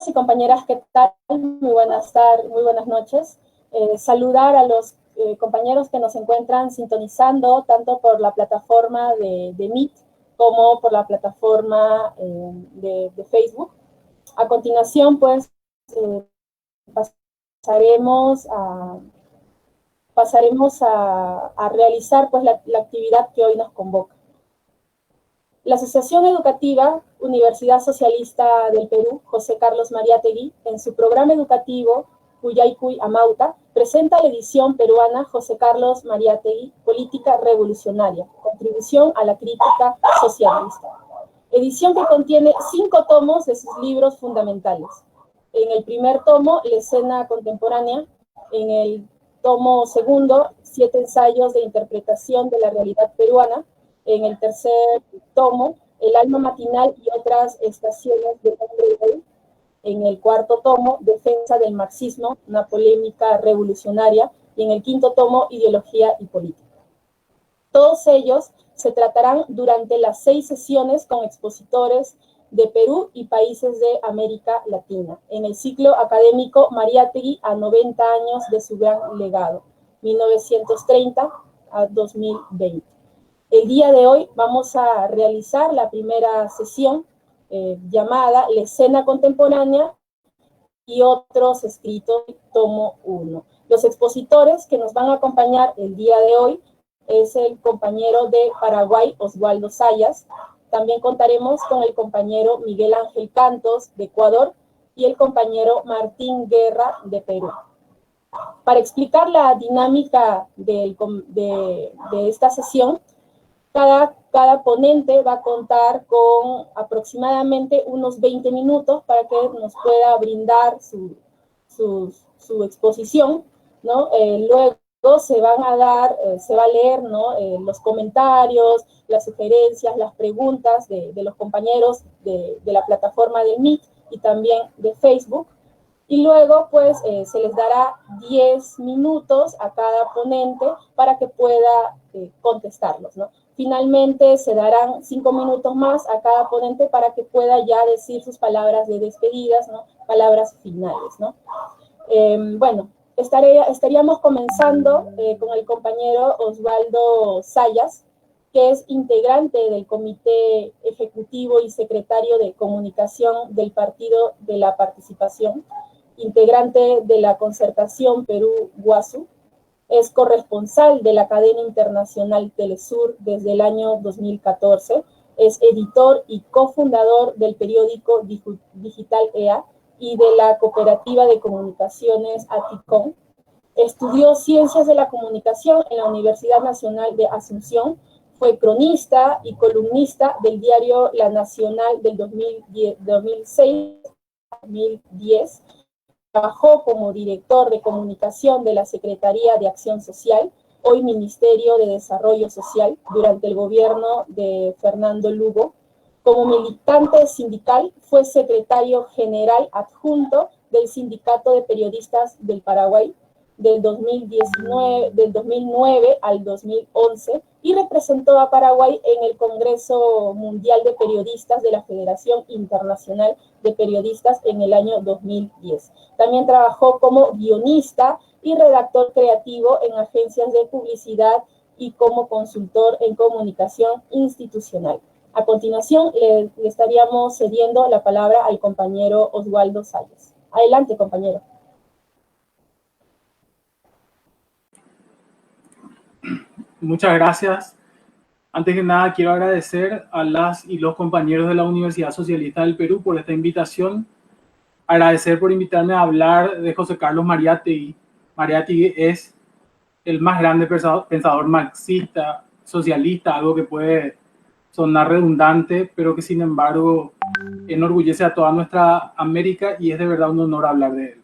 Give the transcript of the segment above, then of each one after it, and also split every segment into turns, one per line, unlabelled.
y compañeras, ¿qué tal? Muy buenas tardes, muy buenas noches. Saludar a los compañeros que nos encuentran sintonizando tanto por la plataforma de Meet como por la plataforma de Facebook. A continuación, pues, pasaremos a realizar pues, la actividad que hoy nos convoca. La Asociación Educativa Universidad Socialista del Perú, José Carlos Mariátegui, en su programa educativo Cuyaycuy Amauta, presenta la edición peruana José Carlos Mariátegui, Política Revolucionaria, contribución a la crítica socialista. Edición que contiene 5 tomos de sus libros fundamentales. En el primer tomo, La escena contemporánea. En el tomo segundo, 7 ensayos de interpretación de la realidad peruana. En el tercer tomo, El alma matinal y otras estaciones del hombre de hoy. En el cuarto tomo, Defensa del marxismo, una polémica revolucionaria. Y en el quinto tomo, Ideología y política. Todos ellos se tratarán durante las 6 sesiones con expositores de Perú y países de América Latina, en el ciclo académico Mariátegui a 90 años de su gran legado, 1930 a 2020. El día de hoy vamos a realizar la primera sesión llamada La escena contemporánea y otros escritos, tomo 1. Los expositores que nos van a acompañar el día de hoy es el compañero de Paraguay, Oswaldo Sayas. También contaremos con el compañero Miguel Ángel Cantos, de Ecuador, y el compañero Martín Guerra, de Perú. Para explicar la dinámica de esta sesión, cada ponente va a contar con aproximadamente unos 20 minutos para que nos pueda brindar su exposición, ¿no? Luego se va a leer, ¿no? Los comentarios, las sugerencias, las preguntas de los compañeros de la plataforma de Meet y también de Facebook. Y luego, pues, se les dará 10 minutos a cada ponente para que pueda contestarlos, ¿no? Finalmente, se darán 5 minutos más a cada ponente para que pueda ya decir sus palabras de despedidas, ¿no? Palabras finales, ¿no? Bueno, estaríamos comenzando con el compañero Oswaldo Sayas, que es integrante del Comité Ejecutivo y Secretario de Comunicación del Partido de la Participación, integrante de la Concertación Perú-Guazú, es corresponsal de la cadena internacional Telesur desde el año 2014, es editor y cofundador del periódico digital EA y de la Cooperativa de Comunicaciones Aticom. Estudió Ciencias de la Comunicación en la Universidad Nacional de Asunción, fue cronista y columnista del diario La Nacional del 2006-2010, trabajó como director de comunicación de la Secretaría de Acción Social, hoy Ministerio de Desarrollo Social, durante el gobierno de Fernando Lugo. Como militante sindical, fue secretario general adjunto del Sindicato de Periodistas del Paraguay del 2009 al 2011 y representó a Paraguay en el Congreso Mundial de Periodistas de la Federación Internacional de Periodistas en el año 2010. También trabajó como guionista y redactor creativo en agencias de publicidad y como consultor en comunicación institucional. A continuación, le estaríamos cediendo la palabra al compañero Oswaldo Sayas. Adelante, compañero.
Muchas gracias. Antes que nada, quiero agradecer a las y los compañeros de la Universidad Socialista del Perú por esta invitación. Agradecer por invitarme a hablar de José Carlos Mariátegui. Mariátegui es el más grande pensador marxista, socialista, algo que puede sonar redundante, pero que sin embargo enorgullece a toda nuestra América y es de verdad un honor hablar de él.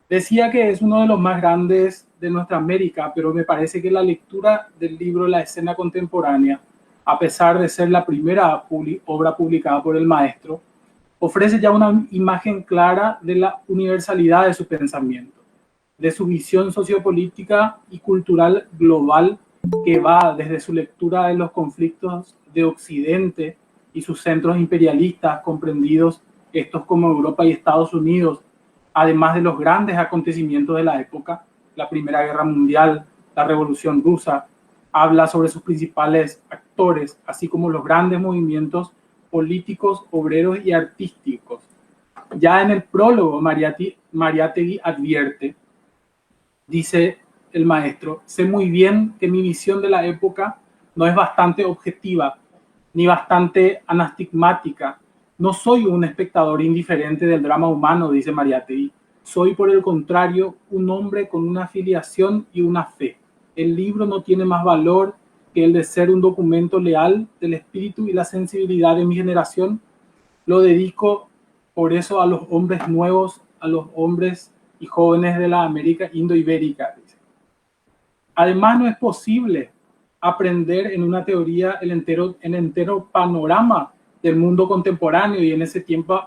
Decía que es uno de los más grandes de nuestra América, pero me parece que la lectura del libro La escena contemporánea, a pesar de ser la primera obra publicada por el maestro, ofrece ya una imagen clara de la universalidad de su pensamiento, de su visión sociopolítica y cultural global que va desde su lectura de los conflictos de Occidente y sus centros imperialistas comprendidos estos como Europa y Estados Unidos, además de los grandes acontecimientos de la época, la Primera Guerra Mundial, la Revolución Rusa, habla sobre sus principales actores, así como los grandes movimientos políticos, obreros y artísticos. Ya en el prólogo, Mariátegui advierte, dice el maestro: sé muy bien que mi visión de la época no es bastante objetiva ni bastante anastigmática. No soy un espectador indiferente del drama humano, dice Mariátegui. Soy, por el contrario, un hombre con una afiliación y una fe. El libro no tiene más valor que el de ser un documento leal del espíritu y la sensibilidad de mi generación. Lo dedico por eso a los hombres nuevos, a los hombres y jóvenes de la América indoibérica. Además, no es posible aprender en una teoría el entero panorama del mundo contemporáneo, y en ese tiempo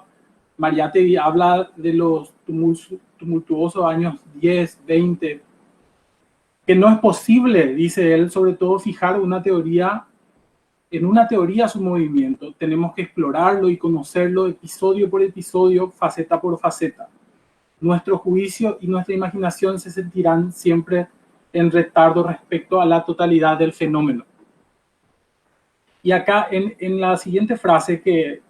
Mariátegui habla de los tumultuosos años 10, 20, que no es posible, dice él, sobre todo fijar en una teoría su movimiento. Tenemos que explorarlo y conocerlo episodio por episodio, faceta por faceta. Nuestro juicio y nuestra imaginación se sentirán siempre en retardo respecto a la totalidad del fenómeno. Y acá en la siguiente frase que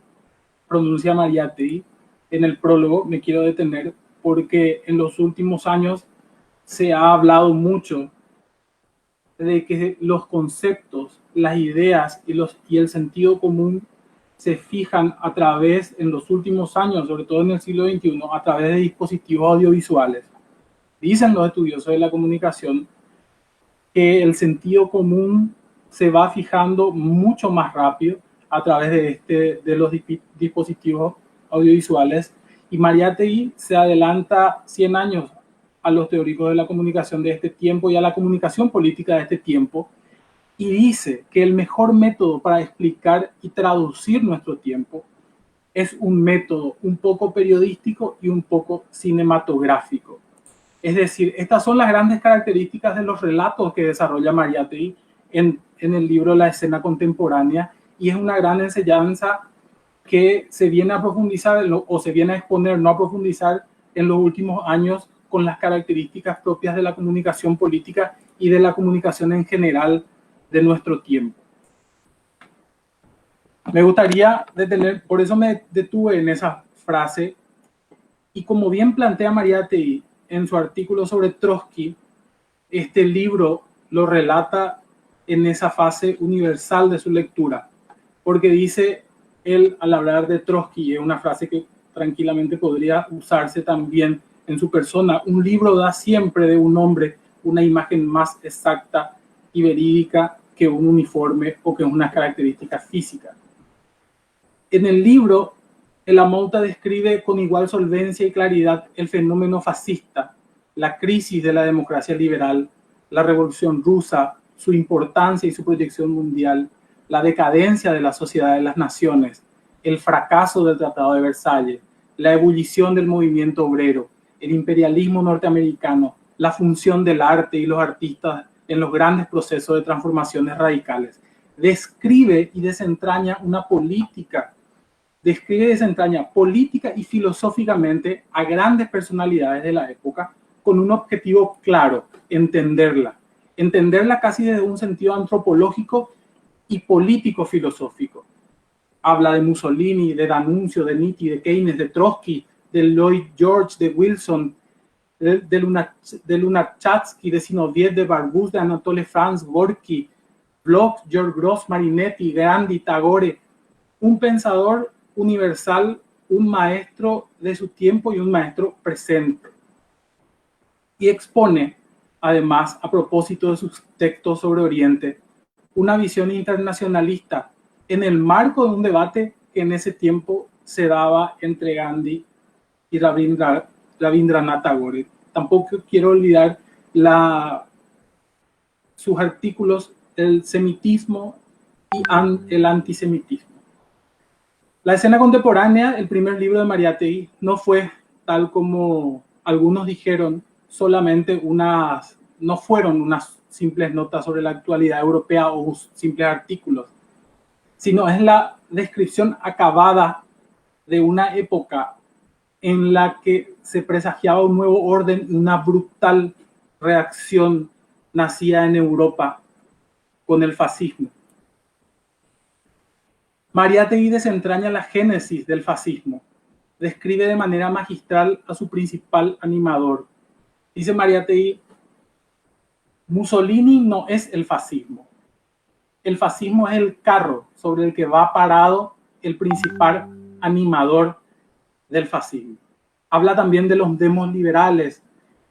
pronuncia Mariátegui, en el prólogo, me quiero detener porque en los últimos años se ha hablado mucho de que los conceptos, las ideas y el sentido común se fijan a través, en los últimos años, sobre todo en el siglo XXI, a través de dispositivos audiovisuales. Dicen los estudiosos de la comunicación que el sentido común se va fijando mucho más rápido a través de los dispositivos audiovisuales, y Mariátegui se adelanta 100 años a los teóricos de la comunicación de este tiempo y a la comunicación política de este tiempo, y dice que el mejor método para explicar y traducir nuestro tiempo es un método un poco periodístico y un poco cinematográfico. Es decir, estas son las grandes características de los relatos que desarrolla Mariátegui en el libro La escena contemporánea, y es una gran enseñanza que se viene a profundizar o se viene a exponer, no a profundizar, en los últimos años, con las características propias de la comunicación política y de la comunicación en general de nuestro tiempo. Me gustaría detener, por eso me detuve en esa frase, y como bien plantea Mariátegui en su artículo sobre Trotsky, este libro lo relata en esa fase universal de su lectura, porque dice él, al hablar de Trotsky, es una frase que tranquilamente podría usarse también en su persona: un libro da siempre de un hombre una imagen más exacta y verídica que un uniforme o que unas características físicas. En el libro, el Amouta describe con igual solvencia y claridad el fenómeno fascista, la crisis de la democracia liberal, la Revolución Rusa, su importancia y su proyección mundial, la decadencia de la sociedad de las naciones, el fracaso del Tratado de Versalles, la ebullición del movimiento obrero, el imperialismo norteamericano, la función del arte y los artistas en los grandes procesos de transformaciones radicales. Describe y desentraña una política, política y filosóficamente a grandes personalidades de la época, con un objetivo claro: entenderla casi desde un sentido antropológico y político-filosófico. Habla de Mussolini, de D'Annunzio, de Nitti, de Keynes, de Trotsky, de Lloyd George, de Wilson, de Lunacharsky, de Zinoviev, de Barbus, de Anatole France, Gorky, Bloch, George Gross, Marinetti, Gandhi, Tagore. Un pensador universal, un maestro de su tiempo y un maestro presente. Y expone, además, a propósito de sus textos sobre Oriente, una visión internacionalista en el marco de un debate que en ese tiempo se daba entre Gandhi y Rabindranath Tagore. Tampoco quiero olvidar sus artículos, el semitismo y el antisemitismo. La escena contemporánea, el primer libro de Mariátegui, no fue, tal como algunos dijeron, no fueron unas simples notas sobre la actualidad europea o simples artículos, sino es la descripción acabada de una época en la que se presagiaba un nuevo orden y una brutal reacción nacida en Europa con el fascismo. Mariátegui desentraña la génesis del fascismo, describe de manera magistral a su principal animador. Dice Mariátegui, Mussolini no es el fascismo es el carro sobre el que va parado el principal animador del fascismo. Habla también de los demos liberales,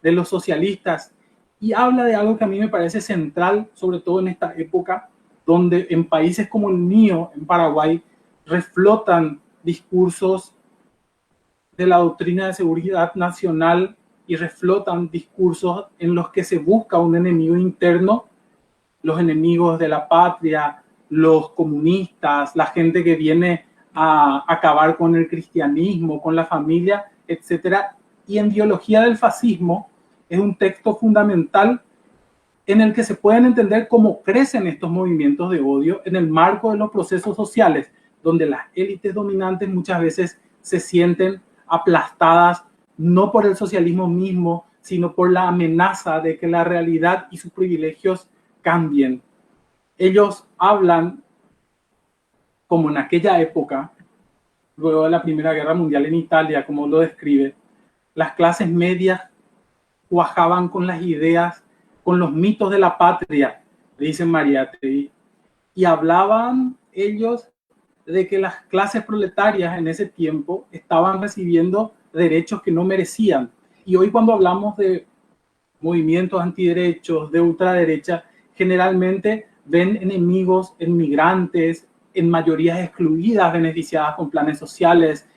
de los socialistas, y habla de algo que a mí me parece central, sobre todo en esta época, donde en países como el mío, en Paraguay, reflotan discursos de la doctrina de seguridad nacional y reflotan discursos en los que se busca un enemigo interno, los enemigos de la patria, los comunistas, la gente que viene a acabar con el cristianismo, con la familia, etc. Y en Biología del Fascismo es un texto fundamental en el que se pueden entender cómo crecen estos movimientos de odio en el marco de los procesos sociales, donde las élites dominantes muchas veces se sienten aplastadas no por el socialismo mismo, sino por la amenaza de que la realidad y sus privilegios cambien. Ellos hablan, como en aquella época, luego de la Primera Guerra Mundial en Italia, como lo describe, las clases medias cuajaban con las ideas, con los mitos de la patria, dice Mariátegui, y hablaban ellos de que las clases proletarias en ese tiempo estaban recibiendo derechos que no merecían. Y hoy cuando hablamos de movimientos antiderechos, de ultraderecha, generalmente ven enemigos en migrantes, en mayorías excluidas, beneficiadas con planes sociales,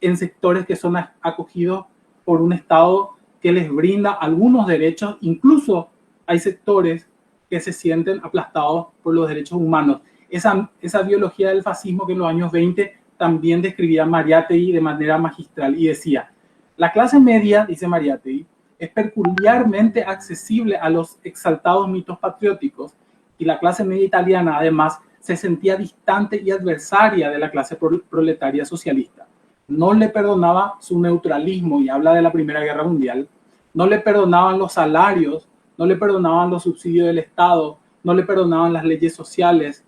en sectores que son acogidos por un Estado que les brinda algunos derechos. Incluso hay sectores que se sienten aplastados por los derechos humanos. Esa biología del fascismo que en los años 20 también describía Mariátegui de manera magistral y decía, la clase media, dice Mariátegui, es peculiarmente accesible a los exaltados mitos patrióticos y la clase media italiana además se sentía distante y adversaria de la clase proletaria socialista. No le perdonaba su neutralismo, y habla de la Primera Guerra Mundial, no le perdonaban los salarios, no le perdonaban los subsidios del Estado, no le perdonaban las leyes sociales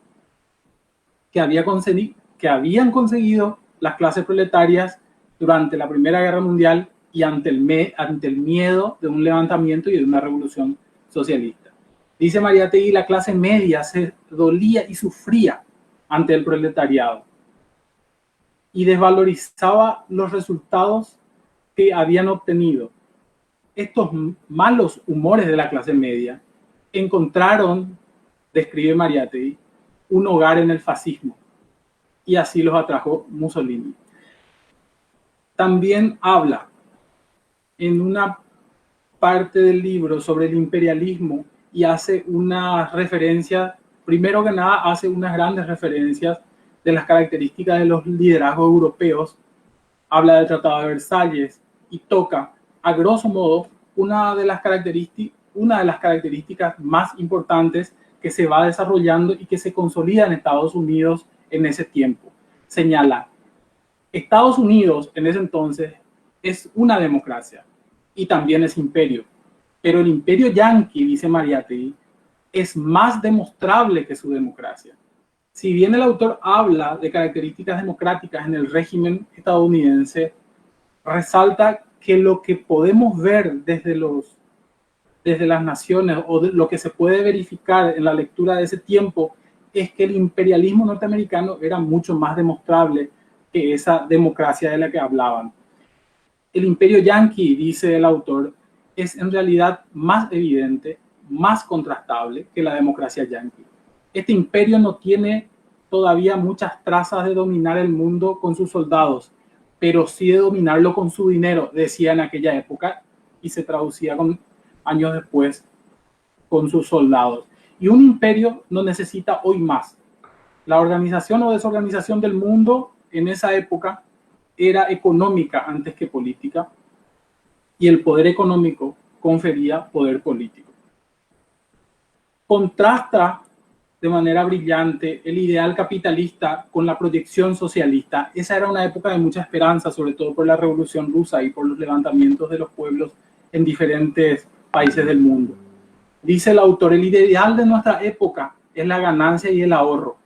que habían conseguido las clases proletarias durante la Primera Guerra Mundial y ante el miedo de un levantamiento y de una revolución socialista. Dice Mariátegui, la clase media se dolía y sufría ante el proletariado y desvalorizaba los resultados que habían obtenido. Estos malos humores de la clase media encontraron, describe Mariátegui, un hogar en el fascismo, y así los atrajo Mussolini. También habla en una parte del libro sobre el imperialismo y hace una referencia, primero que nada hace unas grandes referencias de las características de los liderazgos europeos, habla del Tratado de Versalles y toca, a grosso modo, una de las características más importantes que se va desarrollando y que se consolida en Estados Unidos en ese tiempo. Señala, Estados Unidos en ese entonces es una democracia y también es imperio, pero el imperio yanqui, dice Mariátegui, es más demostrable que su democracia. Si bien el autor habla de características democráticas en el régimen estadounidense, resalta que lo que podemos ver desde las naciones o de lo que se puede verificar en la lectura de ese tiempo es que el imperialismo norteamericano era mucho más demostrable que esa democracia de la que hablaban. El imperio yanqui, dice el autor, es en realidad más evidente, más contrastable que la democracia yanqui. Este imperio no tiene todavía muchas trazas de dominar el mundo con sus soldados, pero sí de dominarlo con su dinero, decía en aquella época, y se traducía años después con sus soldados. Y un imperio no necesita hoy más. La organización o desorganización del mundo en esa época era económica antes que política, y el poder económico confería poder político. Contrasta de manera brillante el ideal capitalista con la proyección socialista. Esa era una época de mucha esperanza, sobre todo por la Revolución Rusa y por los levantamientos de los pueblos en diferentes países del mundo. Dice el autor, el ideal de nuestra época es la ganancia y el ahorro.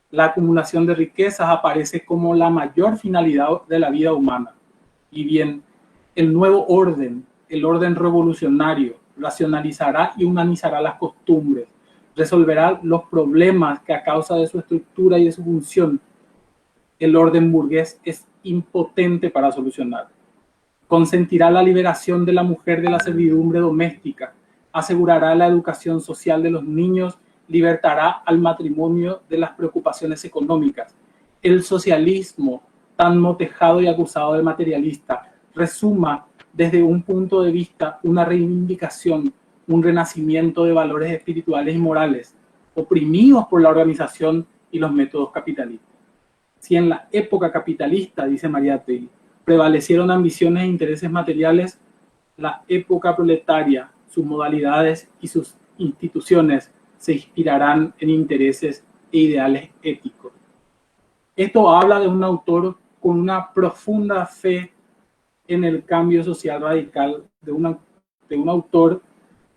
La acumulación de riquezas aparece como la mayor finalidad de la vida humana. Y bien, el nuevo orden, el orden revolucionario, racionalizará y humanizará las costumbres, resolverá los problemas que a causa de su estructura y de su función el orden burgués es impotente para solucionar. Consentirá la liberación de la mujer de la servidumbre doméstica, asegurará la educación social de los niños, libertará al matrimonio de las preocupaciones económicas. El socialismo, tan motejado y acusado de materialista, resuma desde un punto de vista una reivindicación, un renacimiento de valores espirituales y morales, oprimidos por la organización y los métodos capitalistas. Si en la época capitalista, dice Mariátegui, prevalecieron ambiciones e intereses materiales, la época proletaria, sus modalidades y sus instituciones se inspirarán en intereses e ideales éticos. Esto habla de un autor con una profunda fe en el cambio social radical, de un autor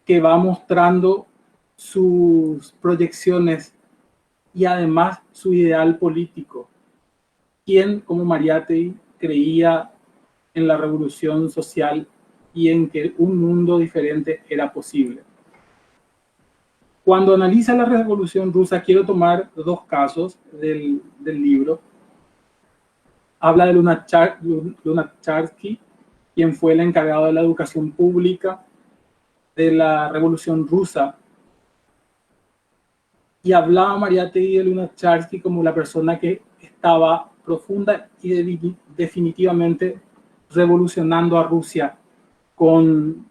que va mostrando sus proyecciones y además su ideal político. Quien, como Mariátegui, creía en la revolución social y en que un mundo diferente era posible. Cuando analiza la Revolución Rusa, quiero tomar dos casos del libro. Habla de Lunacharsky, quien fue el encargado de la educación pública de la Revolución Rusa. Y hablaba Mariátegui de Lunacharsky como la persona que estaba profunda y definitivamente revolucionando a Rusia con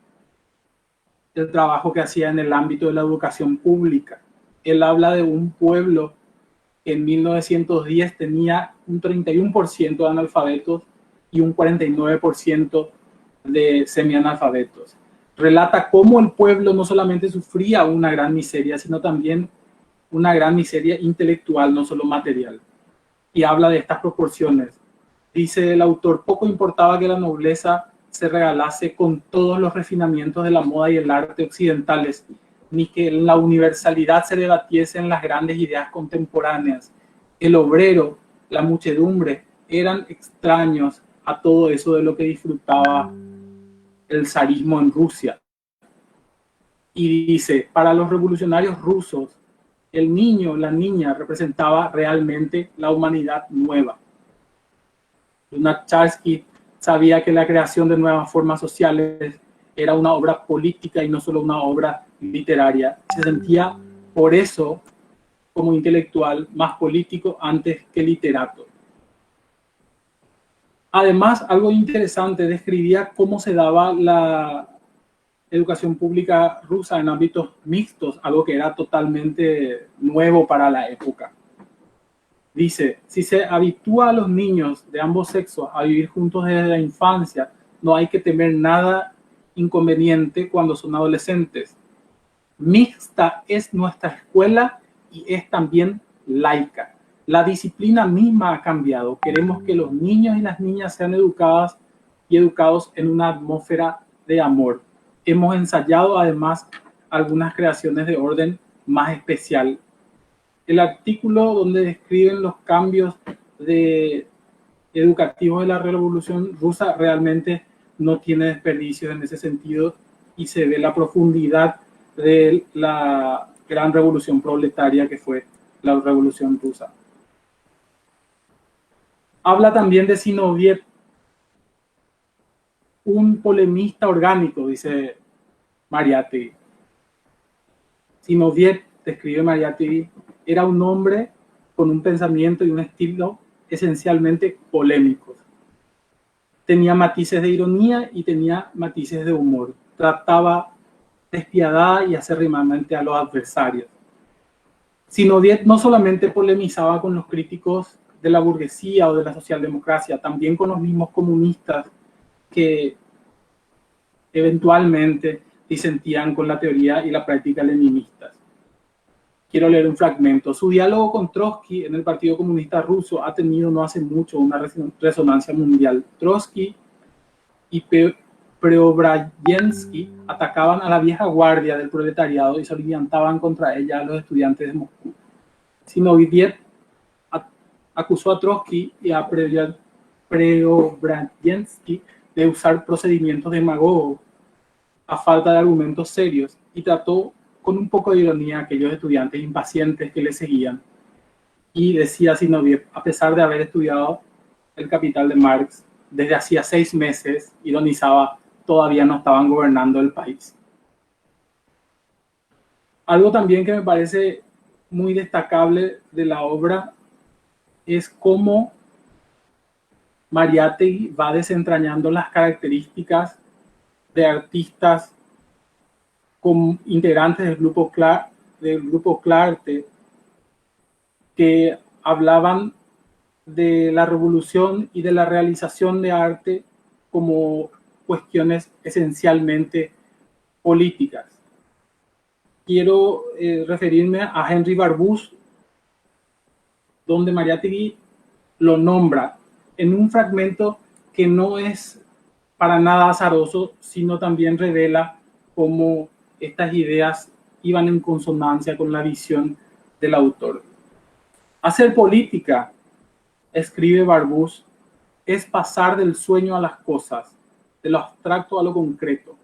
el trabajo que hacía en el ámbito de la educación pública. Él habla de un pueblo que en 1910 tenía un 31% de analfabetos y un 49% de semianalfabetos. Relata cómo el pueblo no solamente sufría una gran miseria, sino también una gran miseria intelectual, no solo material. Y habla de estas proporciones. Dice el autor, poco importaba que la nobleza se regalase con todos los refinamientos de la moda y el arte occidentales, ni que en la universalidad se debatiesen las grandes ideas contemporáneas. El obrero, la muchedumbre, eran extraños a todo eso de lo que disfrutaba el zarismo en Rusia. Y dice, para los revolucionarios rusos, el niño, la niña, representaba realmente la humanidad nueva. Lunacharsky sabía que la creación de nuevas formas sociales era una obra política y no solo una obra literaria. Se sentía, por eso, como intelectual, más político antes que literato. Además, algo interesante, describía cómo se daba la educación pública rusa en ámbitos mixtos, algo que era totalmente nuevo para la época. Dice, si se habitúa a los niños de ambos sexos a vivir juntos desde la infancia, no hay que temer nada inconveniente cuando son adolescentes. Mixta es nuestra escuela y es también laica. La disciplina misma ha cambiado. Queremos que los niños y las niñas sean educadas y educados en una atmósfera de amor. Hemos ensayado además algunas creaciones de orden más especial. El artículo donde describen los cambios educativos de la Revolución Rusa realmente no tiene desperdicio en ese sentido y se ve la profundidad de la gran revolución proletaria que fue la Revolución Rusa. Habla también de Zinoviev, un polemista orgánico, dice Mariátegui. Zinoviev, describe Mariátegui, era un hombre con un pensamiento y un estilo esencialmente polémicos. Tenía matices de ironía y tenía matices de humor. Trataba despiadada y acérrimamente a los adversarios. Zinoviev no solamente polemizaba con los críticos de la burguesía o de la socialdemocracia, también con los mismos comunistas que eventualmente disentían con la teoría y la práctica leninistas. quiero leer un fragmento. Su diálogo con Trotsky en el Partido Comunista Ruso ha tenido no hace mucho una resonancia mundial. Trotsky y Preobrajensky atacaban a la vieja guardia del proletariado y se orientaban contra ella a los estudiantes de Moscú. Zinoviev acusó a Trotsky y a Preobrajensky de usar procedimientos demagogos a falta de argumentos serios y trató con un poco de ironía a aquellos estudiantes impacientes que le seguían. Y decía Zinoviev, a pesar de haber estudiado El Capital de Marx desde hacía 6 meses, ironizaba, todavía no estaban gobernando el país. Algo también que me parece muy destacable de la obra es cómo Mariátegui va desentrañando las características de artistas con integrantes del grupo Clarté que hablaban de la revolución y de la realización de arte como cuestiones esencialmente políticas. Quiero referirme a Henry Barbusse, donde Mariátegui lo nombra en un fragmento que no es para nada azaroso, sino también revela cómo estas ideas iban en consonancia con la visión del autor. Hacer política, escribe Barbusse, es pasar del sueño a las cosas, de lo abstracto a lo concreto.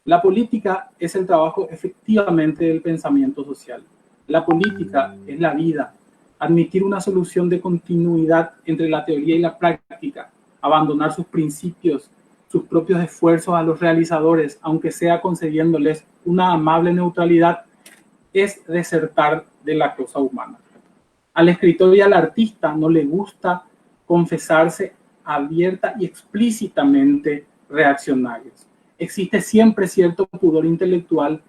La política es el trabajo efectivamente del pensamiento social. La política es la vida, admitir una solución de continuidad entre la teoría y la práctica, abandonar sus principios, sus propios esfuerzos a los realizadores, aunque sea concediéndoles una amable neutralidad, es desertar de la cosa humana. Al escritor y al artista no le gusta confesarse abierta y explícitamente reaccionarios. Existe siempre cierto pudor intelectual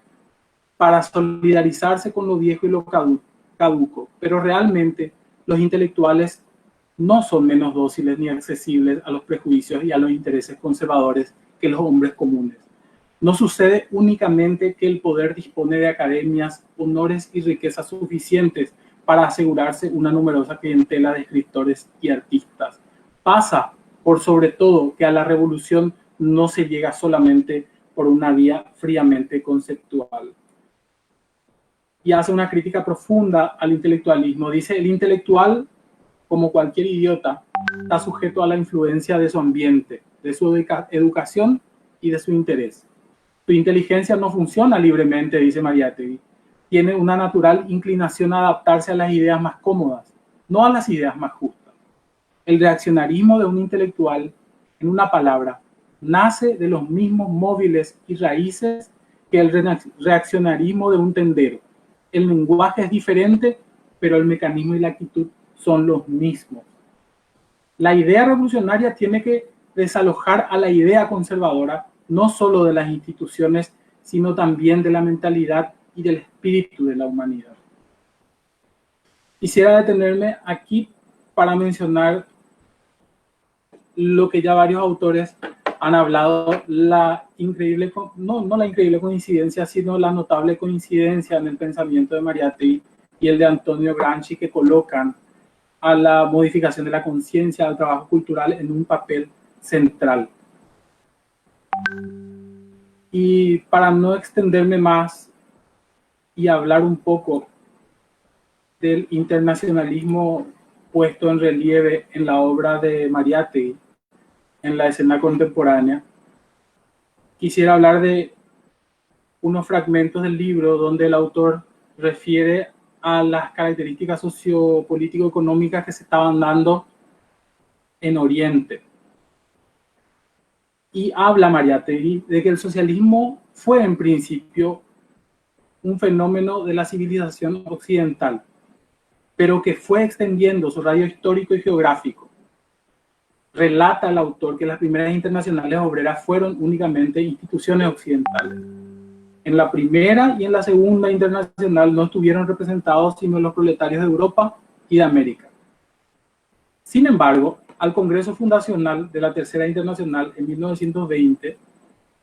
para solidarizarse con lo viejo y lo caduco, pero realmente los intelectuales no son menos dóciles ni accesibles a los prejuicios y a los intereses conservadores que los hombres comunes. No sucede únicamente que el poder dispone de academias, honores y riquezas suficientes para asegurarse una numerosa clientela de escritores y artistas. Pasa, por sobre todo, que a la revolución no se llega solamente por una vía fríamente conceptual. Y hace una crítica profunda al intelectualismo. Dice, el intelectual, como cualquier idiota, está sujeto a la influencia de su ambiente, de su educación y de su interés. Su inteligencia no funciona libremente, dice Mariátegui. Tiene una natural inclinación a adaptarse a las ideas más cómodas, no a las ideas más justas. El reaccionarismo de un intelectual, en una palabra, nace de los mismos móviles y raíces que el reaccionarismo de un tendero. El lenguaje es diferente, pero el mecanismo y la actitud son los mismos. La idea revolucionaria tiene que desalojar a la idea conservadora, no solo de las instituciones, sino también de la mentalidad y del espíritu de la humanidad. Quisiera detenerme aquí para mencionar lo que ya varios autores han hablado, la increíble, no la increíble coincidencia, sino la notable coincidencia en el pensamiento de Mariátegui y el de Antonio Gramsci, que colocan a la modificación de la conciencia, al trabajo cultural en un papel central. Y para no extenderme más y hablar un poco del internacionalismo puesto en relieve en la obra de Mariátegui, en la escena contemporánea, quisiera hablar de unos fragmentos del libro donde el autor refiere a las características sociopolítico-económicas que se estaban dando en Oriente. Y habla Mariátegui de que el socialismo fue en principio un fenómeno de la civilización occidental, pero que fue extendiendo su radio histórico y geográfico. Relata el autor que las primeras internacionales obreras fueron únicamente instituciones occidentales. En la primera y en la segunda internacional no estuvieron representados sino los proletarios de Europa y de América. Sin embargo, al Congreso Fundacional de la Tercera Internacional en 1920,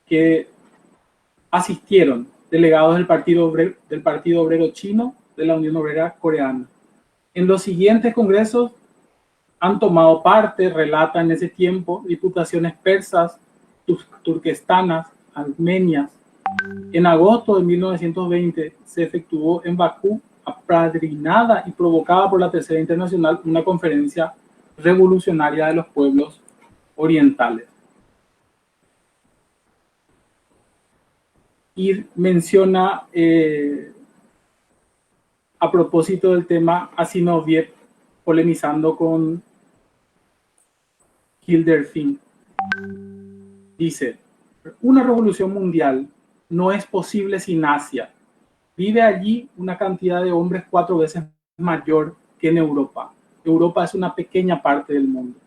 que asistieron delegados del Partido Obrero Chino, de la Unión Obrera Coreana. En los siguientes congresos han tomado parte, relata en ese tiempo, diputaciones persas, turquestanas, armenias. En agosto de 1920 se efectuó en Bakú, apadrinada y provocada por la Tercera Internacional, una conferencia revolucionaria de los pueblos orientales. Y menciona, a propósito del tema, a Zinoviev polemizando con Hilder Fink. Dice, una revolución mundial no es posible sin Asia. Vive allí una cantidad de hombres 4 veces mayor que en Europa. Europa es una pequeña parte del mundo.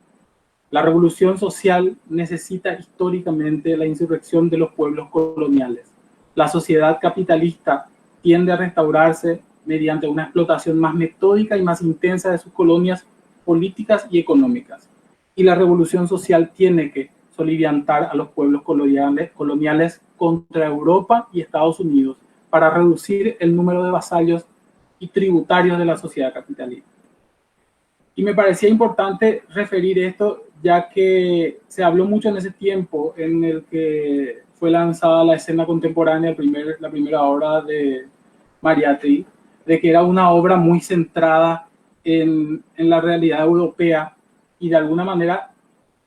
La revolución social necesita históricamente la insurrección de los pueblos coloniales. La sociedad capitalista tiende a restaurarse mediante una explotación más metódica y más intensa de sus colonias políticas y económicas. Y la revolución social tiene que soliviantar a los pueblos coloniales contra Europa y Estados Unidos para reducir el número de vasallos y tributarios de la sociedad capitalista. Y me parecía importante referir esto, ya que se habló mucho en ese tiempo en el que fue lanzada la escena contemporánea, la primera obra de Mariátegui, de que era una obra muy centrada en la realidad europea, y de alguna manera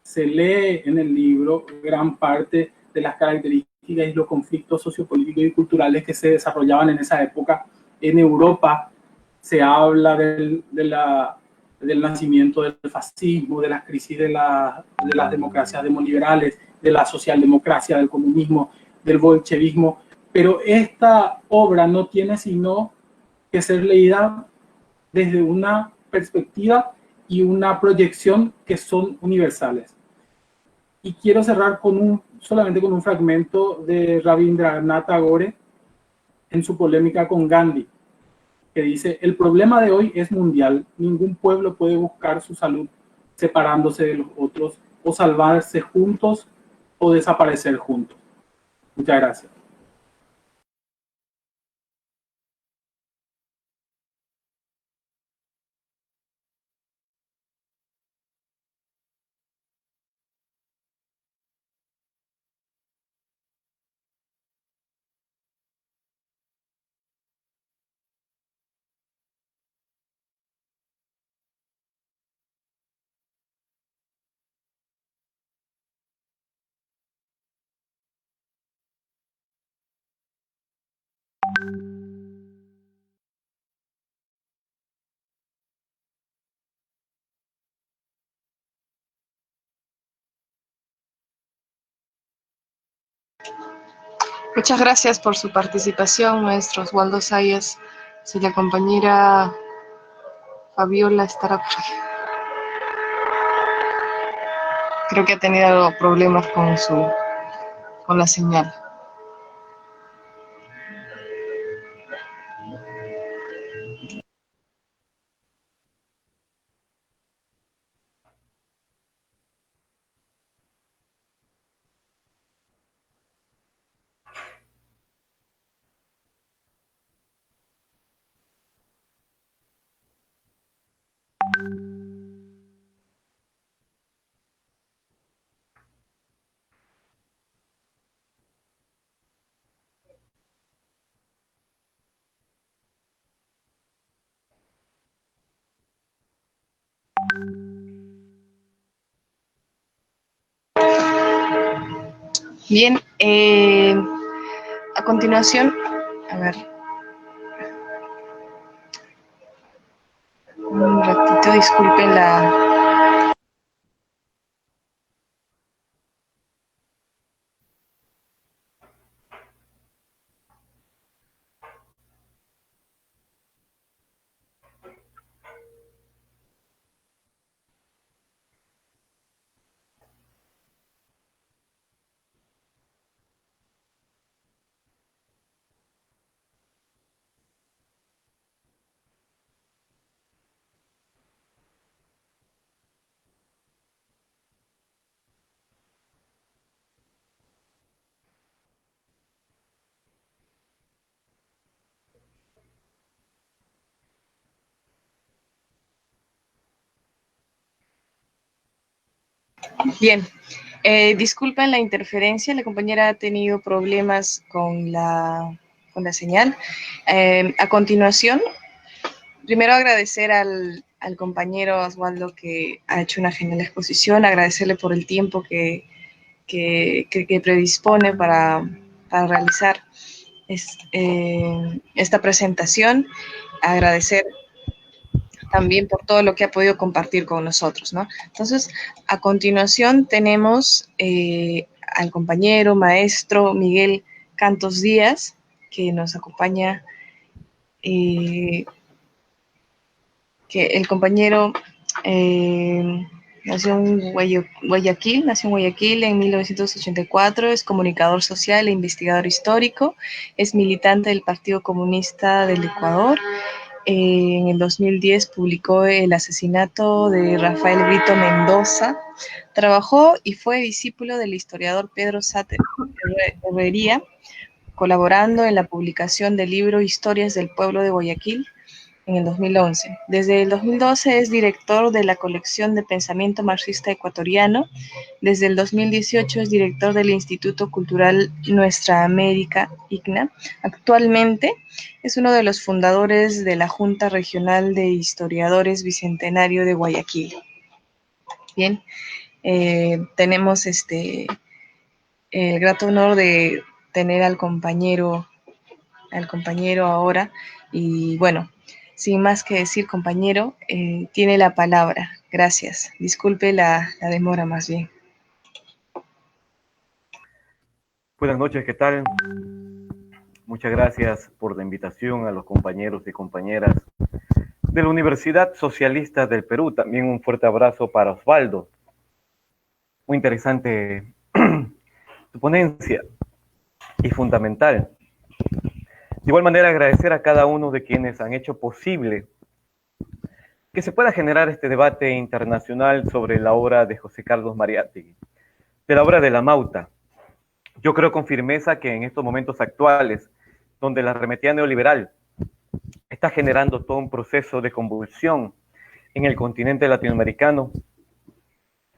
se lee en el libro gran parte de las características y los conflictos sociopolíticos y culturales que se desarrollaban en esa época en Europa. Se habla del nacimiento del fascismo, de las crisis de las democracias demoliberales, de la socialdemocracia, del comunismo, del bolchevismo, pero esta obra no tiene sino que ser leída desde una perspectiva y una proyección que son universales. Y quiero cerrar solamente con un fragmento de Rabindranath Tagore en su polémica con Gandhi, que dice, el problema de hoy es mundial, ningún pueblo puede buscar su salud separándose de los otros, o salvarse juntos o desaparecer juntos. Muchas gracias.
Muchas gracias por su participación, maestro Oswaldo Sayas. Si la compañera Fabiola estará por ahí. Creo que ha tenido problemas con la señal. Bien, a continuación, a ver, un ratito, disculpen la... Bien, disculpen la interferencia, la compañera ha tenido problemas con la señal. A continuación, primero agradecer al compañero Osvaldo que ha hecho una genial exposición, agradecerle por el tiempo que predispone para realizar esta presentación, agradecer también por todo lo que ha podido compartir con nosotros, ¿no? Entonces, a continuación tenemos al compañero, maestro Miguel Cantos Díaz, que nos acompaña, que el compañero nació en Guayaquil en 1984, es comunicador social e investigador histórico, es militante del Partido Comunista del Ecuador. En el 2010 publicó El asesinato de Rafael Brito Mendoza. Trabajó y fue discípulo del historiador Pedro Sáter Herrería, colaborando en la publicación del libro Historias del Pueblo de Guayaquil en el 2011. Desde el 2012 es director de la colección de pensamiento marxista ecuatoriano. Desde el 2018 es director del Instituto Cultural Nuestra América, ICNA. Actualmente es uno de los fundadores de la Junta Regional de Historiadores Bicentenario de Guayaquil. Bien, tenemos el grato honor de tener al compañero ahora, y bueno, sin más que decir, compañero, tiene la palabra. Gracias. Disculpe la demora más bien.
Buenas noches, ¿qué tal? Muchas gracias por la invitación a los compañeros y compañeras de la Universidad Socialista del Perú. También un fuerte abrazo para Osvaldo. Muy interesante tu ponencia y fundamental. De igual manera, agradecer a cada uno de quienes han hecho posible que se pueda generar este debate internacional sobre la obra de José Carlos Mariátegui, de la obra de La Mauta. Yo creo con firmeza que en estos momentos actuales, donde la arremetida neoliberal está generando todo un proceso de convulsión en el continente latinoamericano,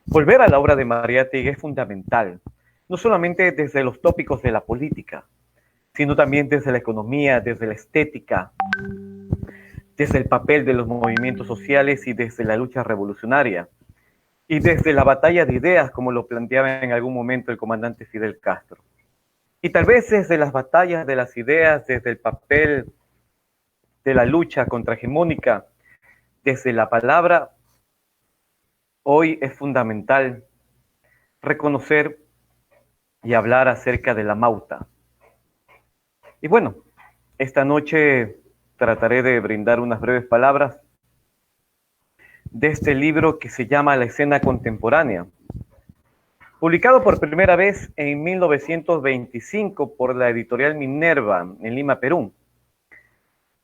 volver a la obra de Mariátegui es fundamental, no solamente desde los tópicos de la política, sino también desde la economía, desde la estética, desde el papel de los movimientos sociales y desde la lucha revolucionaria, y desde la batalla de ideas, como lo planteaba en algún momento el comandante Fidel Castro. Y tal vez desde las batallas de las ideas, desde el papel de la lucha contrahegemónica, desde la palabra, hoy es fundamental reconocer y hablar acerca de La Mauta. Y bueno, esta noche trataré de brindar unas breves palabras de este libro que se llama La escena contemporánea, publicado por primera vez en 1925 por la editorial Minerva en Lima, Perú.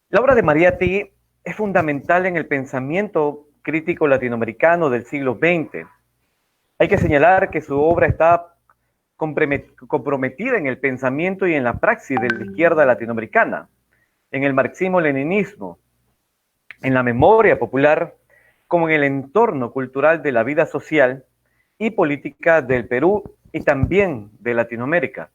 La obra de Mariátegui es fundamental en el pensamiento crítico latinoamericano del siglo XX. Hay que señalar que su obra está comprometida en el pensamiento y en la praxis de la izquierda latinoamericana, en el marxismo-leninismo, en la memoria popular, como en el entorno cultural de la vida social y política del Perú y también de Latinoamérica.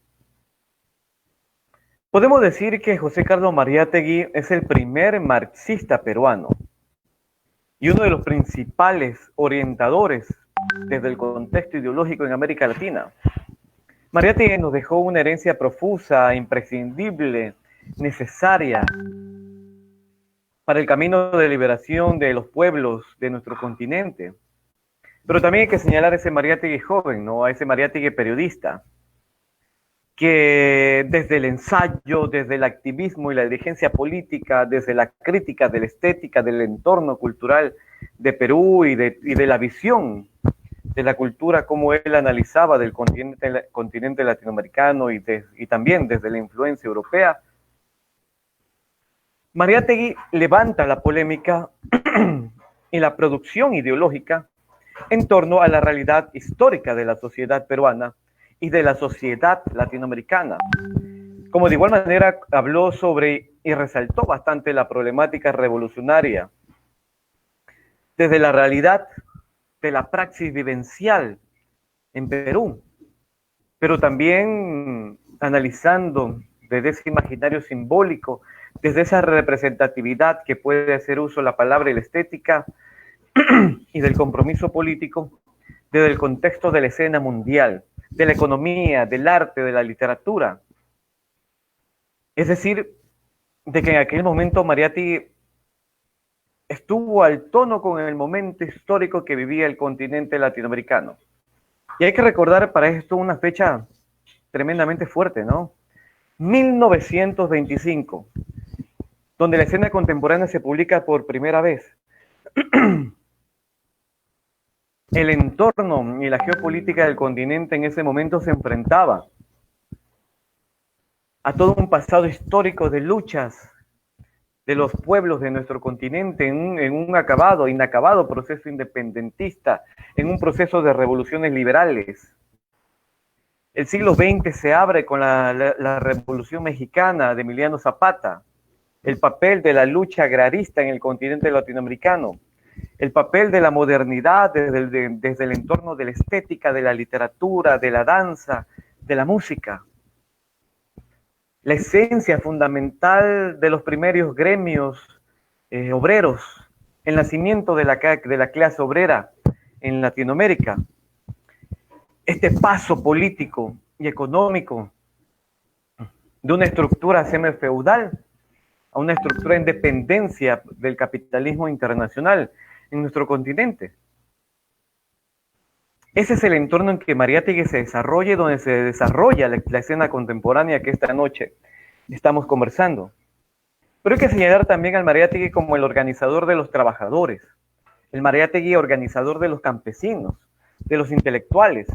Podemos decir que José Carlos Mariátegui es el primer marxista peruano y uno de los principales orientadores desde el contexto ideológico en América Latina. Mariátegui nos dejó una herencia profusa, imprescindible, necesaria para el camino de liberación de los pueblos de nuestro continente. Pero también hay que señalar a ese Mariátegui joven, ¿no? A ese Mariátegui periodista, que desde el ensayo, desde el activismo y la dirigencia política, desde la crítica de la estética, del entorno cultural de Perú y de la visión de la cultura, como él analizaba del continente latinoamericano y también desde la influencia europea, Mariátegui levanta la polémica y la producción ideológica en torno a la realidad histórica de la sociedad peruana y de la sociedad latinoamericana. Como de igual manera habló sobre y resaltó bastante la problemática revolucionaria desde la realidad de la praxis vivencial en Perú, pero también analizando desde ese imaginario simbólico, desde esa representatividad que puede hacer uso la palabra y la estética, y del compromiso político, desde el contexto de la escena mundial, de la economía, del arte, de la literatura. Es decir, de que en aquel momento Mariátegui estuvo al tono con el momento histórico que vivía el continente latinoamericano. Y hay que recordar para esto una fecha tremendamente fuerte, ¿no? 1925, donde la escena contemporánea se publica por primera vez. El entorno y la geopolítica del continente en ese momento se enfrentaba a todo un pasado histórico de luchas de los pueblos de nuestro continente en un inacabado proceso independentista, en un proceso de revoluciones liberales. El siglo XX se abre con la Revolución Mexicana de Emiliano Zapata, el papel de la lucha agrarista en el continente latinoamericano, el papel de la modernidad desde el entorno de la estética, de la literatura, de la danza, de la música. La esencia fundamental de los primeros gremios obreros, el nacimiento de la clase obrera en Latinoamérica. Este paso político y económico de una estructura semifeudal a una estructura en dependencia del capitalismo internacional en nuestro continente. Ese es el entorno en que Mariátegui se desarrolla y donde se desarrolla la escena contemporánea que esta noche estamos conversando. Pero hay que señalar también al Mariátegui como el organizador de los trabajadores, el Mariátegui organizador de los campesinos, de los intelectuales,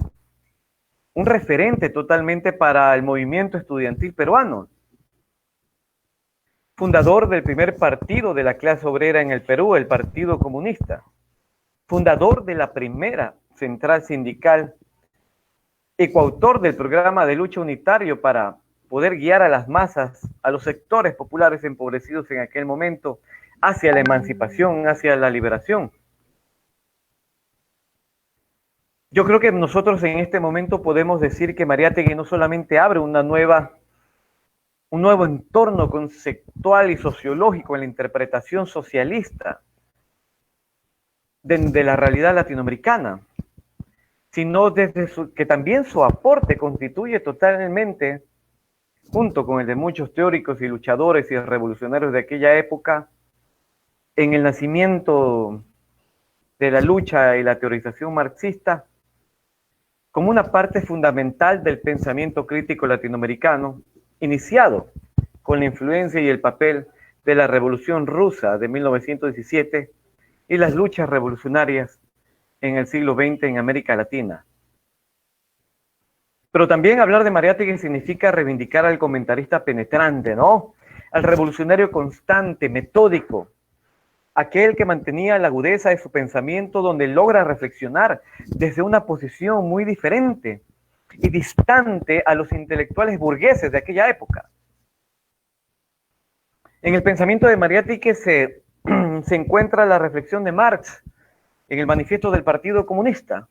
un referente totalmente para el movimiento estudiantil peruano, fundador del primer partido de la clase obrera en el Perú, el Partido Comunista, fundador de la primera central sindical y coautor del programa de lucha unitario para poder guiar a las masas, a los sectores populares empobrecidos en aquel momento, hacia la emancipación, hacia la liberación. Yo creo que nosotros en este momento podemos decir que Mariátegui no solamente abre un nuevo entorno conceptual y sociológico en la interpretación socialista de la realidad latinoamericana, sino que también su aporte constituye totalmente, junto con el de muchos teóricos y luchadores y revolucionarios de aquella época, en el nacimiento de la lucha y la teorización marxista, como una parte fundamental del pensamiento crítico latinoamericano, iniciado con la influencia y el papel de la Revolución Rusa de 1917 y las luchas revolucionarias en el siglo XX en América Latina. Pero también hablar de Mariátegui significa reivindicar al comentarista penetrante, ¿no? Al revolucionario constante, metódico, aquel que mantenía la agudeza de su pensamiento, donde logra reflexionar desde una posición muy diferente y distante a los intelectuales burgueses de aquella época. En el pensamiento de Mariátegui se encuentra la reflexión de Marx en el manifiesto del Partido Comunista,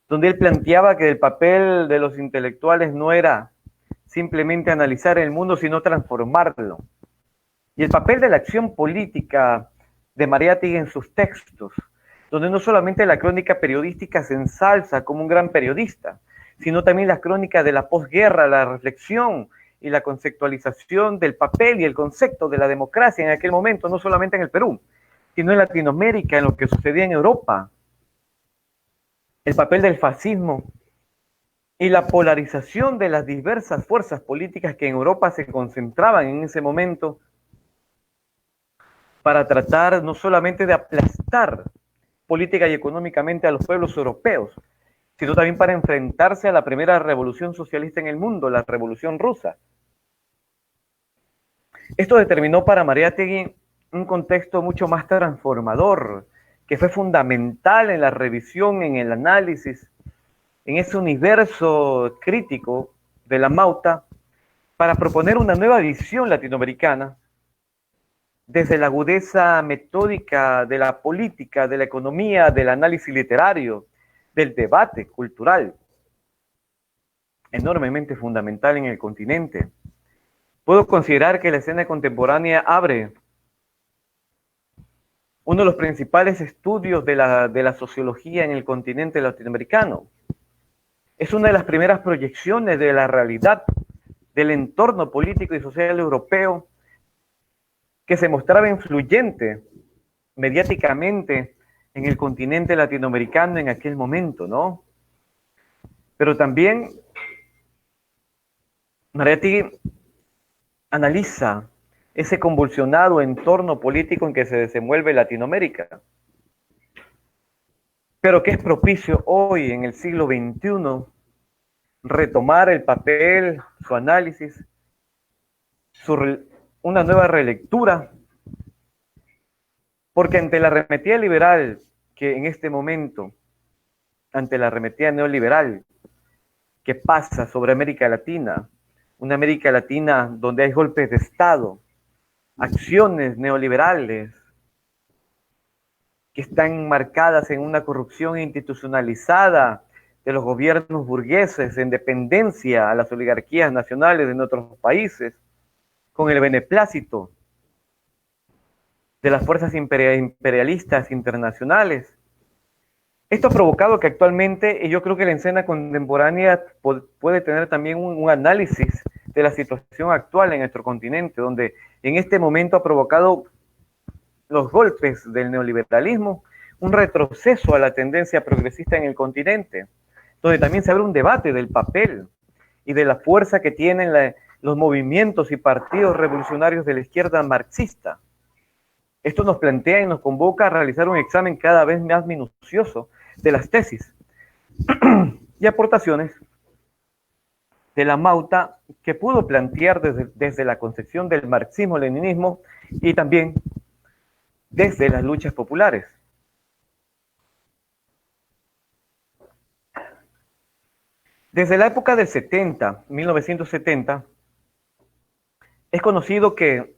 donde él planteaba que el papel de los intelectuales no era simplemente analizar el mundo, sino transformarlo. Y el papel de la acción política de Mariátegui en sus textos, donde no solamente la crónica periodística se ensalza como un gran periodista, sino también la crónica de la posguerra, la reflexión y la conceptualización del papel y el concepto de la democracia en aquel momento, no solamente en el Perú, sino en Latinoamérica, en lo que sucedía en Europa. El papel del fascismo y la polarización de las diversas fuerzas políticas que en Europa se concentraban en ese momento para tratar no solamente de aplastar política y económicamente a los pueblos europeos, sino también para enfrentarse a la primera revolución socialista en el mundo, la Revolución Rusa. Esto determinó para Mariátegui un contexto mucho más transformador, que fue fundamental en la revisión, en el análisis, en ese universo crítico de la Mauta, para proponer una nueva visión latinoamericana, desde la agudeza metódica de la política, de la economía, del análisis literario, del debate cultural, enormemente fundamental en el continente. Puedo considerar que la escena contemporánea abre uno de los principales estudios de la sociología en el continente latinoamericano. Es una de las primeras proyecciones de la realidad del entorno político y social europeo que se mostraba influyente mediáticamente en el continente latinoamericano en aquel momento, ¿no? Pero también Mariátegui analiza ese convulsionado entorno político en que se desenvuelve Latinoamérica, pero que es propicio hoy, en el siglo XXI, retomar el papel, su análisis, una nueva relectura, porque ante la arremetida liberal que en este momento, ante la arremetida neoliberal que pasa sobre América Latina, una América Latina donde hay golpes de Estado, acciones neoliberales que están marcadas en una corrupción institucionalizada de los gobiernos burgueses en dependencia a las oligarquías nacionales de nuestros países, con el beneplácito de las fuerzas imperialistas internacionales. Esto ha provocado que actualmente, y yo creo que la escena contemporánea puede tener también un análisis de la situación actual en nuestro continente, donde en este momento ha provocado los golpes del neoliberalismo, un retroceso a la tendencia progresista en el continente, donde también se abre un debate del papel y de la fuerza que tienen los movimientos y partidos revolucionarios de la izquierda marxista. Esto nos plantea y nos convoca a realizar un examen cada vez más minucioso de las tesis y aportaciones de la Mauta que pudo plantear desde la concepción del marxismo-leninismo y también desde las luchas populares. Desde la época del 1970, es conocido que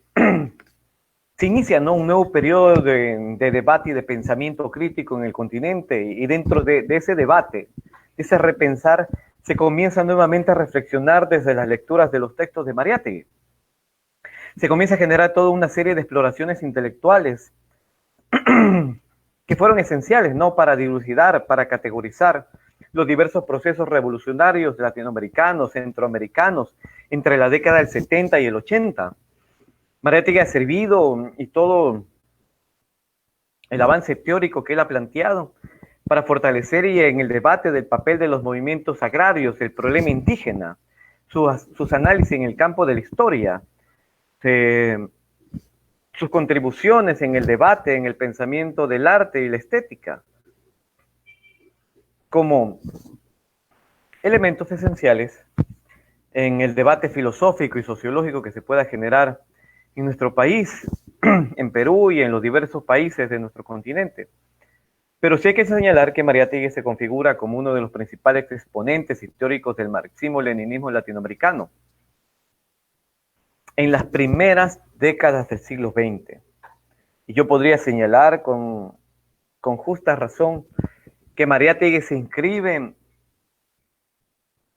se inicia, ¿no?, un nuevo periodo de debate y de pensamiento crítico en el continente, y dentro de ese debate, de ese repensar, se comienza nuevamente a reflexionar desde las lecturas de los textos de Mariátegui. Se comienza a generar toda una serie de exploraciones intelectuales que fueron esenciales, ¿no?, para dilucidar, para categorizar los diversos procesos revolucionarios latinoamericanos, centroamericanos, entre la década del 70 y el 80. Mariátegui ha servido, y todo el avance teórico que él ha planteado, para fortalecer y en el debate del papel de los movimientos agrarios, el problema indígena, sus análisis en el campo de la historia, sus contribuciones en el debate, en el pensamiento del arte y la estética, como elementos esenciales en el debate filosófico y sociológico que se pueda generar en nuestro país, en Perú y en los diversos países de nuestro continente. Pero sí hay que señalar que Mariátegui se configura como uno de los principales exponentes históricos del marxismo-leninismo latinoamericano en las primeras décadas del siglo XX. Y yo podría señalar con justa razón que Mariátegui se inscribe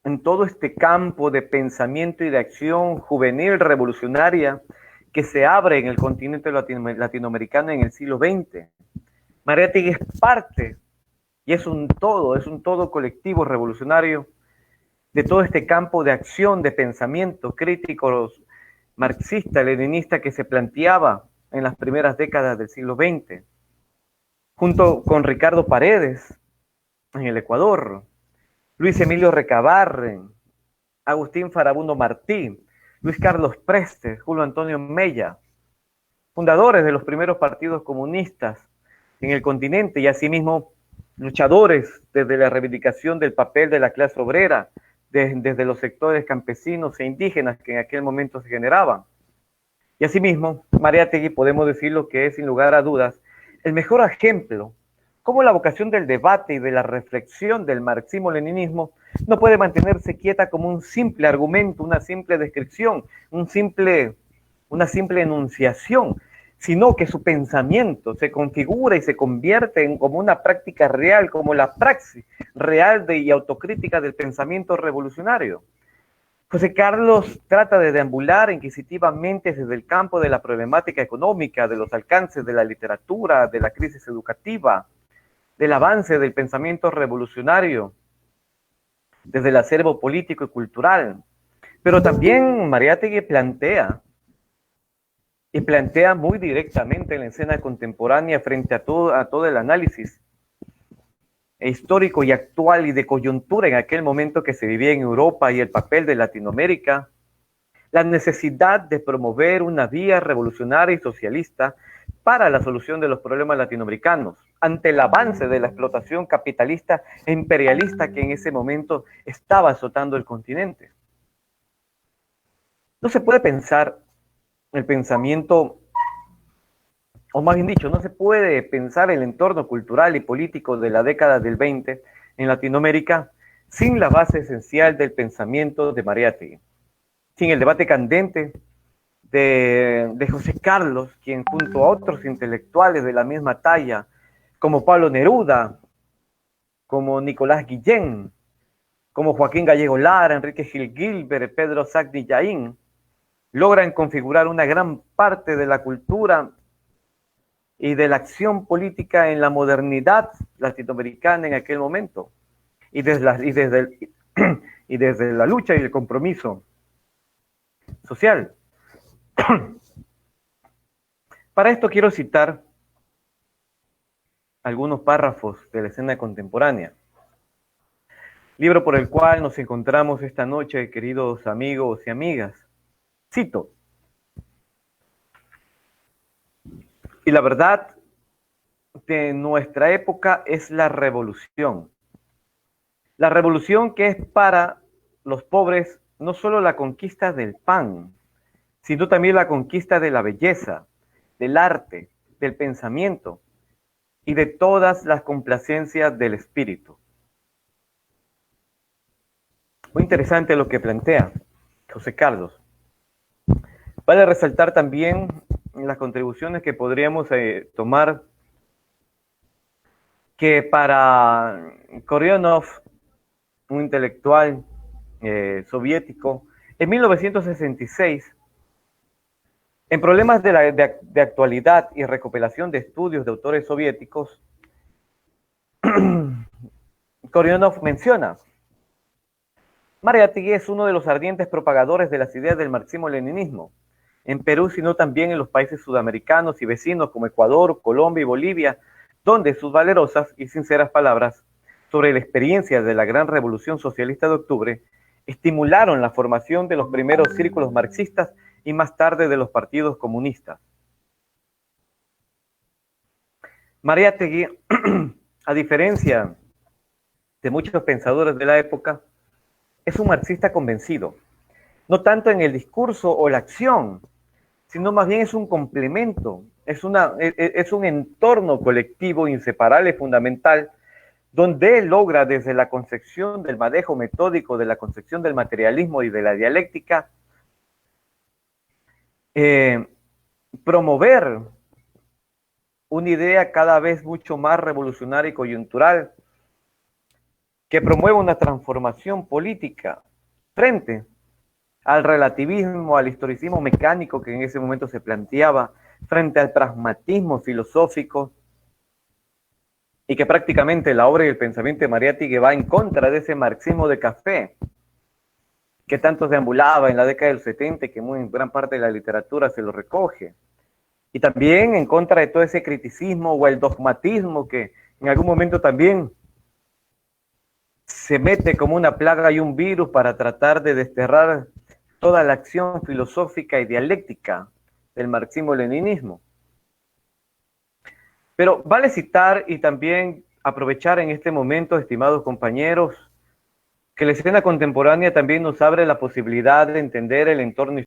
en todo este campo de pensamiento y de acción juvenil revolucionaria que se abre en el continente latinoamericano en el siglo XX. Mariátegui es parte, y es un todo colectivo revolucionario de todo este campo de acción, de pensamiento crítico marxista, leninista que se planteaba en las primeras décadas del siglo XX, junto con Ricardo Paredes en el Ecuador, Luis Emilio Recabarren, Agustín Farabundo Martí, Luis Carlos Prestes, Julio Antonio Mella, fundadores de los primeros partidos comunistas en el continente, y asimismo luchadores desde la reivindicación del papel de la clase obrera, desde los sectores campesinos e indígenas que en aquel momento se generaban. Y asimismo, Mariátegui podemos decirlo que es, sin lugar a dudas, el mejor ejemplo cómo la vocación del debate y de la reflexión del marxismo-leninismo no puede mantenerse quieta como un simple argumento, una simple descripción, una simple enunciación, sino que su pensamiento se configura y se convierte en como una práctica real, como la praxis real y autocrítica del pensamiento revolucionario. José Carlos trata de deambular inquisitivamente desde el campo de la problemática económica, de los alcances de la literatura, de la crisis educativa, del avance del pensamiento revolucionario, desde el acervo político y cultural. Pero también Mariátegui plantea muy directamente en la escena contemporánea frente a todo el análisis histórico y actual y de coyuntura en aquel momento que se vivía en Europa y el papel de Latinoamérica, la necesidad de promover una vía revolucionaria y socialista para la solución de los problemas latinoamericanos, ante el avance de la explotación capitalista e imperialista que en ese momento estaba azotando el continente. No se puede pensar el pensamiento, o más bien dicho, no se puede pensar el entorno cultural y político de la década del 20 en Latinoamérica sin la base esencial del pensamiento de Mariátegui, sin el debate candente de José Carlos, quien junto a otros intelectuales de la misma talla, como Pablo Neruda, como Nicolás Guillén, como Joaquín Gallego Lara, Enrique Gil Gilbert, Pedro Sagni Yaín, logran configurar una gran parte de la cultura y de la acción política en la modernidad latinoamericana en aquel momento, y desde la lucha y el compromiso social. Para esto quiero citar algunos párrafos de la escena contemporánea, libro por el cual nos encontramos esta noche, queridos amigos y amigas. Cito: y la verdad de nuestra época es la revolución que es para los pobres no solo la conquista del pan, sino también la conquista de la belleza, del arte, del pensamiento y de todas las complacencias del espíritu. Muy interesante lo que plantea José Carlos. Vale resaltar también las contribuciones que podríamos tomar, que para Korionov, un intelectual soviético, en 1966, en problemas de actualidad y recopilación de estudios de autores soviéticos, Korionov menciona: Mariátegui es uno de los ardientes propagadores de las ideas del marxismo-leninismo, en Perú, sino también en los países sudamericanos y vecinos como Ecuador, Colombia y Bolivia, donde sus valerosas y sinceras palabras sobre la experiencia de la gran revolución socialista de octubre estimularon la formación de los primeros círculos marxistas y más tarde de los partidos comunistas. Mariátegui, a diferencia de muchos pensadores de la época, es un marxista convencido, no tanto en el discurso o la acción, sino más bien es un complemento, es un entorno colectivo inseparable y fundamental, donde él logra desde la concepción del manejo metódico, de la concepción del materialismo y de la dialéctica, promover una idea cada vez mucho más revolucionaria y coyuntural, que promueva una transformación política frente al relativismo, al historicismo mecánico que en ese momento se planteaba, frente al pragmatismo filosófico, y que prácticamente la obra y el pensamiento de Mariátegui va en contra de ese marxismo de café que tanto deambulaba en la década del 70 y que muy gran parte de la literatura se lo recoge. Y también en contra de todo ese criticismo o el dogmatismo que en algún momento también se mete como una plaga y un virus para tratar de desterrar toda la acción filosófica y dialéctica del marxismo-leninismo. Pero vale citar y también aprovechar en este momento, estimados compañeros, que la escena contemporánea también nos abre la posibilidad de entender el entorno